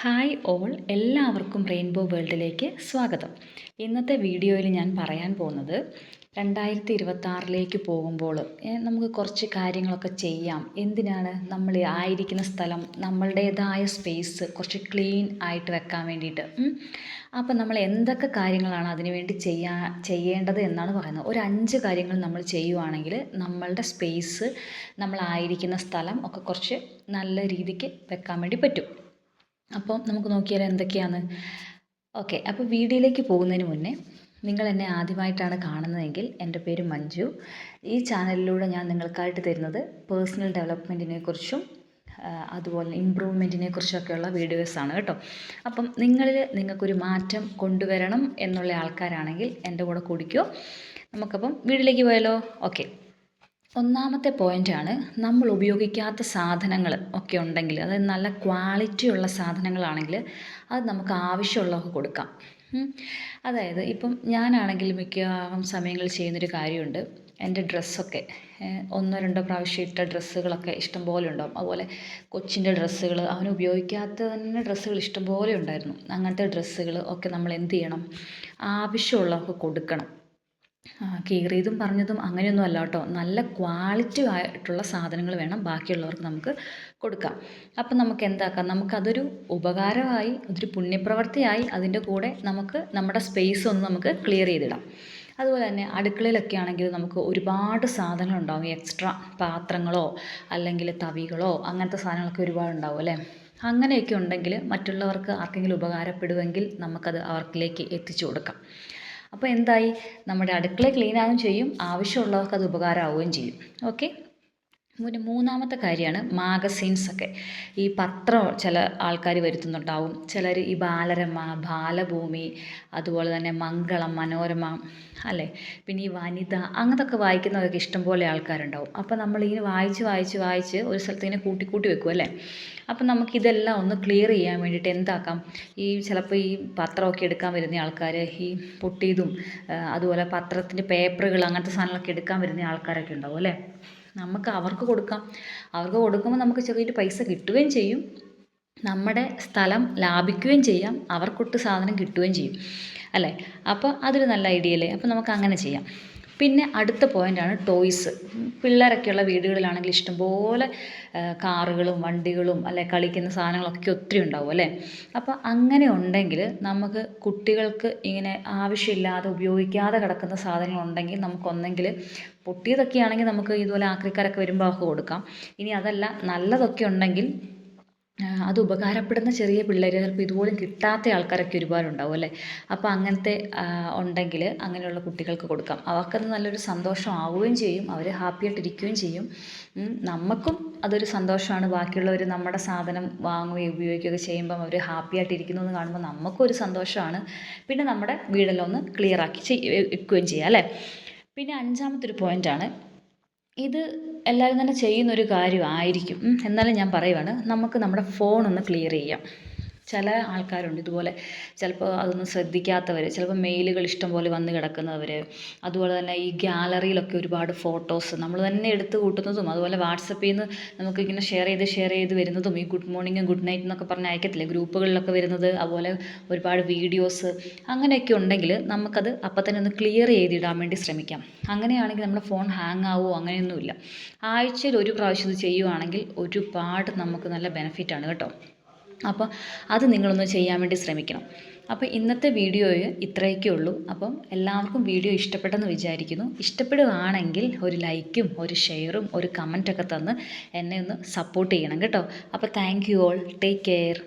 Hi all, എല്ലാവർക്കും rainbow വേൾഡിലേക്ക് സ്വാഗതം. ഇന്നത്തെ വീഡിയോയിൽ ഞാൻ പറയാൻ പോകുന്നത് 2026 പോകുമ്പോൾ നമുക്ക് കുറച്ച് കാര്യങ്ങളൊക്കെ ചെയ്യാം. എന്തിനാണ് നമ്മൾ ആയിരിക്കുന്ന സ്ഥലം, നമ്മളുടേതായ സ്പേസ് കുറച്ച് ക്ലീൻ ആയിട്ട് വെക്കാൻ വേണ്ടിയിട്ട്. അപ്പം നമ്മൾ എന്തൊക്കെ കാര്യങ്ങളാണ് അതിനു വേണ്ടി ചെയ്യേണ്ടത് എന്നാണ് പറയുന്നത്. ഒരു 5 കാര്യങ്ങൾ നമ്മൾ ചെയ്യുവാണെങ്കിൽ നമ്മളുടെ സ്പേസ്, നമ്മളായിരിക്കുന്ന സ്ഥലം ഒക്കെ കുറച്ച് നല്ല രീതിക്ക് വെക്കാൻ വേണ്ടി പറ്റും. അപ്പോൾ നമുക്ക് നോക്കിയാൽ എന്തൊക്കെയാണ്. ഓക്കെ, അപ്പോൾ വീഡിയോയിലേക്ക് പോകുന്നതിന് മുന്നേ നിങ്ങൾ എന്നെ ആദ്യമായിട്ടാണ് കാണുന്നതെങ്കിൽ എൻ്റെ പേര് മഞ്ജു. ഈ ചാനലിലൂടെ ഞാൻ നിങ്ങൾക്കായിട്ട് തരുന്നത് പേഴ്സണൽ ഡെവലപ്മെൻറ്റിനെ കുറിച്ചും അതുപോലെ ഇമ്പ്രൂവ്മെൻറ്റിനെ കുറിച്ചൊക്കെയുള്ള വീഡിയോസാണ് കേട്ടോ. അപ്പം നിങ്ങൾക്കൊരു മാറ്റം കൊണ്ടുവരണം എന്നുള്ള ആൾക്കാരാണെങ്കിൽ എൻ്റെ കൂടെ കൂടിക്കോ. നമുക്കപ്പം വീഡിയോയിലേക്ക് പോയാലോ. ഓക്കെ, ഒന്നാമത്തെ പോയിൻ്റാണ്, നമ്മൾ ഉപയോഗിക്കാത്ത സാധനങ്ങൾ ഒക്കെ ഉണ്ടെങ്കിൽ, അതായത് നല്ല ക്വാളിറ്റി ഉള്ള സാധനങ്ങളാണെങ്കിൽ അത് നമുക്ക് ആവശ്യമുള്ളവർക്ക് കൊടുക്കാം. അതായത് ഇപ്പം ഞാനാണെങ്കിൽ മിക്ക സമയങ്ങളിൽ ചെയ്യുന്നൊരു കാര്യമുണ്ട്. എൻ്റെ ഡ്രസ്സൊക്കെ 1-2 പ്രാവശ്യം ഇട്ട ഡ്രസ്സുകളൊക്കെ ഇഷ്ടംപോലെ ഉണ്ടാവും. അതുപോലെ കൊച്ചിൻ്റെ ഡ്രസ്സുകൾ, അവന് ഉപയോഗിക്കാത്ത തന്നെ ഡ്രസ്സുകൾ ഇഷ്ടംപോലെ ഉണ്ടായിരുന്നു. അങ്ങനത്തെ ഡ്രസ്സുകൾ ഒക്കെ നമ്മൾ എന്ത് ചെയ്യണം, ആവശ്യമുള്ളവർക്ക് കൊടുക്കണം. കീറിയതും പറഞ്ഞതും അങ്ങനെയൊന്നും അല്ല കേട്ടോ, നല്ല ക്വാളിറ്റി ആയിട്ടുള്ള സാധനങ്ങൾ വേണം ബാക്കിയുള്ളവർക്ക് നമുക്ക് കൊടുക്കാം. അപ്പം നമുക്ക് എന്താക്കാം, നമുക്കതൊരു ഉപകാരമായി, അതൊരു പുണ്യപ്രവൃത്തിയായി, അതിൻ്റെ കൂടെ നമുക്ക് നമ്മുടെ സ്പേസ് ഒന്ന് നമുക്ക് ക്ലിയർ ചെയ്തിടാം. അതുപോലെ തന്നെ അടുക്കളയിലൊക്കെ ആണെങ്കിൽ നമുക്ക് ഒരുപാട് സാധനങ്ങളുണ്ടാവും, എക്സ്ട്രാ പാത്രങ്ങളോ അല്ലെങ്കിൽ തവികളോ അങ്ങനത്തെ സാധനങ്ങളൊക്കെ ഒരുപാടുണ്ടാവും അല്ലേ. അങ്ങനെയൊക്കെ ഉണ്ടെങ്കിൽ മറ്റുള്ളവർക്ക് ആർക്കെങ്കിലും ഉപകാരപ്പെടുമെങ്കിൽ നമുക്കത് അവർക്കിലേക്ക് എത്തിച്ചു കൊടുക്കാം. അപ്പോൾ എന്തായി, നമ്മുടെ അടുക്കള ക്ലീൻ ആവുകയും ചെയ്യും, ആവശ്യമുള്ളവർക്ക് അത് ഉപകാരമാവുകയും ചെയ്യും. ഓക്കെ, മൂന്നാമത്തെ കാര്യമാണ് മാഗസീൻസൊക്കെ. ഈ പത്രം ചില ആൾക്കാർ വരുത്തുന്നുണ്ടാവും, ചിലർ ഈ ബാലരമ, ബാലഭൂമി, അതുപോലെ തന്നെ മംഗളം, മനോരമ അല്ലേ, പിന്നെ ഈ വനിത, അങ്ങനത്തൊക്കെ വായിക്കുന്നവരൊക്കെ ഇഷ്ടംപോലെ ആൾക്കാരുണ്ടാവും. അപ്പോൾ നമ്മളിങ്ങനെ വായിച്ച് ഒരു സ്ഥലത്ത് ഇങ്ങനെ കൂട്ടി വെക്കും അല്ലേ. അപ്പം നമുക്കിതെല്ലാം ഒന്ന് ക്ലിയർ ചെയ്യാൻ വേണ്ടിയിട്ട് എന്താക്കാം, ഈ ചിലപ്പോൾ ഈ പത്രമൊക്കെ എടുക്കാൻ വരുന്ന ആൾക്കാർ ഈ പൊട്ടിയതും അതുപോലെ പത്രത്തിൻ്റെ പേപ്പറുകൾ അങ്ങനത്തെ സാധനങ്ങളൊക്കെ എടുക്കാൻ വരുന്ന ആൾക്കാരൊക്കെ ഉണ്ടാവും അല്ലേ. നമുക്ക് അവർക്ക് കൊടുക്കാം. അവർക്ക് കൊടുക്കുമ്പോൾ നമുക്ക് ചെറിയൊരു പൈസ കിട്ടുകയും ചെയ്യും, നമ്മുടെ സ്ഥലം ലാഭിക്കുകയും ചെയ്യാം, അവർക്കൊട്ട് സാധനം കിട്ടുകയും ചെയ്യും അല്ലേ. അപ്പോൾ അതൊരു നല്ല ഐഡിയ അല്ലേ. അപ്പോൾ നമുക്ക് അങ്ങനെ ചെയ്യാം. പിന്നെ അടുത്ത പോയിൻ്റാണ് ടോയ്സ്. പിള്ളേരൊക്കെയുള്ള വീടുകളിലാണെങ്കിൽ ഇഷ്ടംപോലെ കാറുകളും വണ്ടികളും അല്ലെ കളിക്കുന്ന സാധനങ്ങളൊക്കെ ഒത്തിരി ഉണ്ടാവും അല്ലേ. അപ്പോൾ അങ്ങനെ ഉണ്ടെങ്കിൽ നമുക്ക് കുട്ടികൾക്ക് ഇങ്ങനെ ആവശ്യമില്ലാതെ ഉപയോഗിക്കാതെ കിടക്കുന്ന സാധനങ്ങളുണ്ടെങ്കിൽ നമുക്കൊന്നെങ്കിൽ പൊട്ടിയതൊക്കെ ആണെങ്കിൽ നമുക്ക് ഇതുപോലെ ആക്രിക്കാരൊക്കെ വരുമ്പോൾ അവർക്ക് കൊടുക്കാം. ഇനി അതല്ല, നല്ലതൊക്കെ ഉണ്ടെങ്കിൽ അത് ഉപകാരപ്പെടുന്ന ചെറിയ പിള്ളേർ, ചിലപ്പോൾ ഇതുപോലും കിട്ടാത്ത ആൾക്കാരൊക്കെ ഒരുപാടുണ്ടാവും അല്ലേ. അപ്പോൾ അങ്ങനത്തെ ഉണ്ടെങ്കിൽ അങ്ങനെയുള്ള കുട്ടികൾക്ക് കൊടുക്കാം. അവർക്കത് നല്ലൊരു സന്തോഷമാവുകയും ചെയ്യും, അവർ ഹാപ്പിയായിട്ടിരിക്കുകയും ചെയ്യും. നമുക്കും അതൊരു സന്തോഷമാണ്, ബാക്കിയുള്ളവർ നമ്മുടെ സാധനം വാങ്ങുകയും ഉപയോഗിക്കുകയൊക്കെ ചെയ്യുമ്പം അവർ ഹാപ്പിയായിട്ടിരിക്കുന്നു എന്ന് കാണുമ്പോൾ നമുക്കും ഒരു സന്തോഷമാണ്. പിന്നെ നമ്മുടെ വീടെല്ലാം ഒന്ന് ക്ലിയറാക്കി വെക്കുകയും ചെയ്യാം അല്ലേ. പിന്നെ 5-മത്തെ ഒരു പോയിൻ്റാണ്, ഇത് എല്ലാവരും തന്നെ ചെയ്യുന്നൊരു കാര്യമായിരിക്കും, എന്നാലും ഞാൻ പറയുവാണ്, നമുക്ക് നമ്മുടെ ഫോണൊന്ന് ക്ലിയർ ചെയ്യാം. ചില ആൾക്കാരുണ്ട് ഇതുപോലെ, ചിലപ്പോൾ അതൊന്നും ശ്രദ്ധിക്കാത്തവർ, ചിലപ്പോൾ മെയിലുകൾ ഇഷ്ടം പോലെ വന്ന് കിടക്കുന്നവർ, അതുപോലെ തന്നെ ഈ ഗ്യാലറിയിലൊക്കെ ഒരുപാട് ഫോട്ടോസ് നമ്മൾ തന്നെ എടുത്ത് കൂട്ടുന്നതും, അതുപോലെ വാട്സപ്പിൽ നിന്ന് നമുക്കിങ്ങനെ ഷെയർ ചെയ്ത് വരുന്നതും, ഈ ഗുഡ് മോർണിംഗ് ഗുഡ് നൈറ്റ് എന്നൊക്കെ പറഞ്ഞ് അയക്കത്തില്ലേ ഗ്രൂപ്പുകളിലൊക്കെ വരുന്നത്, അതുപോലെ ഒരുപാട് വീഡിയോസ് അങ്ങനെയൊക്കെ ഉണ്ടെങ്കിൽ നമുക്കത് അപ്പം തന്നെ ഒന്ന് ക്ലിയർ ചെയ്തിടാൻ വേണ്ടി ശ്രമിക്കാം. അങ്ങനെയാണെങ്കിൽ നമ്മുടെ ഫോൺ ഹാങ് ആവുമോ അങ്ങനെയൊന്നുമില്ല. ആഴ്ചയിൽ ഒരു പ്രാവശ്യം ഇത് ചെയ്യുവാണെങ്കിൽ ഒരുപാട് നമുക്ക് നല്ല ബെനിഫിറ്റാണ് കേട്ടോ. അപ്പോൾ അത് നിങ്ങളൊന്ന് ചെയ്യാൻ വേണ്ടി ശ്രമിക്കണം. അപ്പോൾ ഇന്നത്തെ വീഡിയോയിൽ ഇത്രയൊക്കെ ഉള്ളൂ. അപ്പം എല്ലാവർക്കും വീഡിയോ ഇഷ്ടപ്പെട്ടെന്ന് വിചാരിക്കുന്നു. ഇഷ്ടപ്പെടുകയാണെങ്കിൽ ഒരു ലൈക്കും ഒരു ഷെയറും ഒരു കമൻറ്റൊക്കെ തന്ന് എന്നെ ഒന്ന് സപ്പോർട്ട് ചെയ്യണം കേട്ടോ. അപ്പോൾ thank you all, take care.